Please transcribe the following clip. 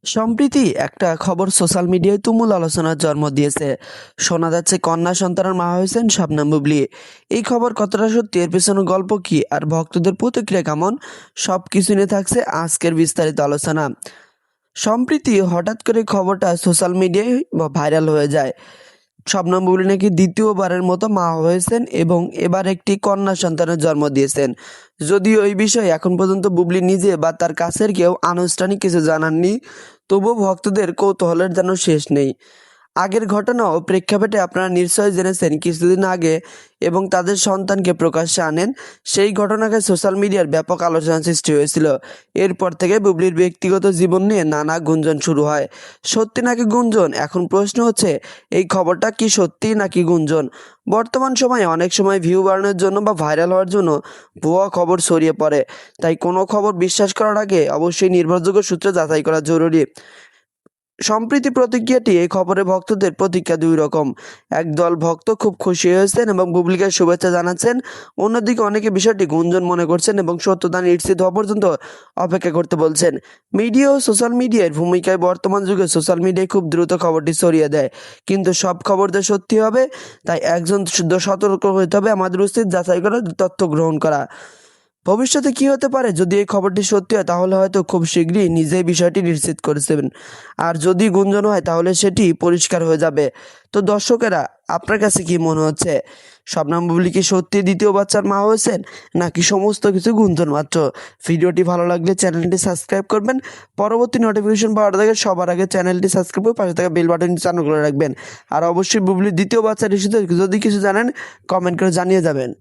সম্প্রতি একটা খবর সোশ্যাল মিডিয়ায় তুমুল আলোচনার জন্ম দিয়েছে। শোনা যাচ্ছে কন্যা সন্তানের মা হয়েছেন শবনম বুবলী। এই খবর কতটা সত্যি, এর পেছনে গল্প কি, আর ভক্তদের প্রতিক্রিয়া কেমন, সব কিছু নিয়ে থাকছে আজকের বিস্তারিত আলোচনা। সম্প্রতি হঠাৎ করে খবরটা সোশ্যাল মিডিয়ায় ভাইরাল হয়ে যায়। শবনম বুবলী নাকি দ্বিতীয়বারের মতো মা হয়েছেন এবং এবার একটি কন্যা সন্তানের জন্ম দিয়েছেন। যদিও এই বিষয়ে এখন পর্যন্ত বুবলী নিজে বা তার কাছের কেউ আনুষ্ঠানিক কিছু জানাননি, তবুও ভক্তদের কৌতূহলের যেন শেষ নেই। আগের ঘটনা ও প্রেক্ষাপটে আপনারা নিশ্চয়ই জেনেছেন কিছুদিন আগে এবং তাদের সন্তানকে প্রকাশ্যে আনেন সেই ঘটনাকে সোশ্যাল মিডিয়ার ব্যাপক আলোচনা সৃষ্টি হয়েছিল। এরপর থেকে বুবলির ব্যক্তিগত জীবন নিয়ে নানা গুঞ্জন শুরু হয়। সত্যি নাকি গুঞ্জন? এখন প্রশ্ন হচ্ছে, এই খবরটা কি সত্যি নাকি গুঞ্জন? বর্তমান সময়ে অনেক সময় ভিউ বাড়ানোর জন্য বা ভাইরাল হওয়ার জন্য ভুয়া খবর ছড়িয়ে পড়ে। তাই কোনো খবর বিশ্বাস করার আগে অবশ্যই নির্ভরযোগ্য সূত্রে যাচাই করা জরুরি। সম্প্রীতি প্রতিক্রিয়াটি এই খবরে ভক্তদের প্রতিক্রিয়া দুই রকম। একদল ভক্ত খুব খুশি হয়েছেন এবং বুবলিকে শুভেচ্ছা জানাচ্ছেন। অন্যদিকে অনেকে বিষয়টি গুঞ্জন মনে করছেন এবং সত্যতা নিশ্চিত হওয়া পর্যন্ত অপেক্ষা করতে বলছেন। মিডিয়া ও সোশ্যাল মিডিয়ার ভূমিকায় বর্তমান যুগে সোশ্যাল মিডিয়ায় খুব দ্রুত খবরটি ছড়িয়ে দেয়, কিন্তু সব খবর যে সত্যি হবে তাই একজন শুদ্ধ সতর্ক হতে হবে। আমাদের উচিত যাচাই করা, তথ্য গ্রহণ করা। ভবিষ্যতে কি হতে পারে, যদি এই খবরটি সত্যি হয় তাহলে হয়তো খুব শীঘ্রই নিজেই বিষয়টি নিশ্চিত করেছেন, আর যদি গুঞ্জন হয় তাহলে সেটি পরিষ্কার হয়ে যাবে। তো দর্শকেরা, আপনার কাছে কি মনে হচ্ছে, শবনম বুবলী কি সত্যি দ্বিতীয় বাচ্চার মা হয়েছেন নাকি সমস্ত কিছু গুঞ্জন মাত্র? ভিডিওটি ভালো লাগলে চ্যানেলটি সাবস্ক্রাইব করবেন। পরবর্তী নোটিফিকেশন পাওয়ার আগে সবার আগে চ্যানেলটি সাবস্ক্রাইব করে পাশে থাকা বেল বাটনটি চালু করে রাখবেন। আর অবশ্যই বুবলির দ্বিতীয় বাচ্চার ইস্যুতে যদি কিছু জানেন কমেন্ট করে জানিয়ে যাবেন।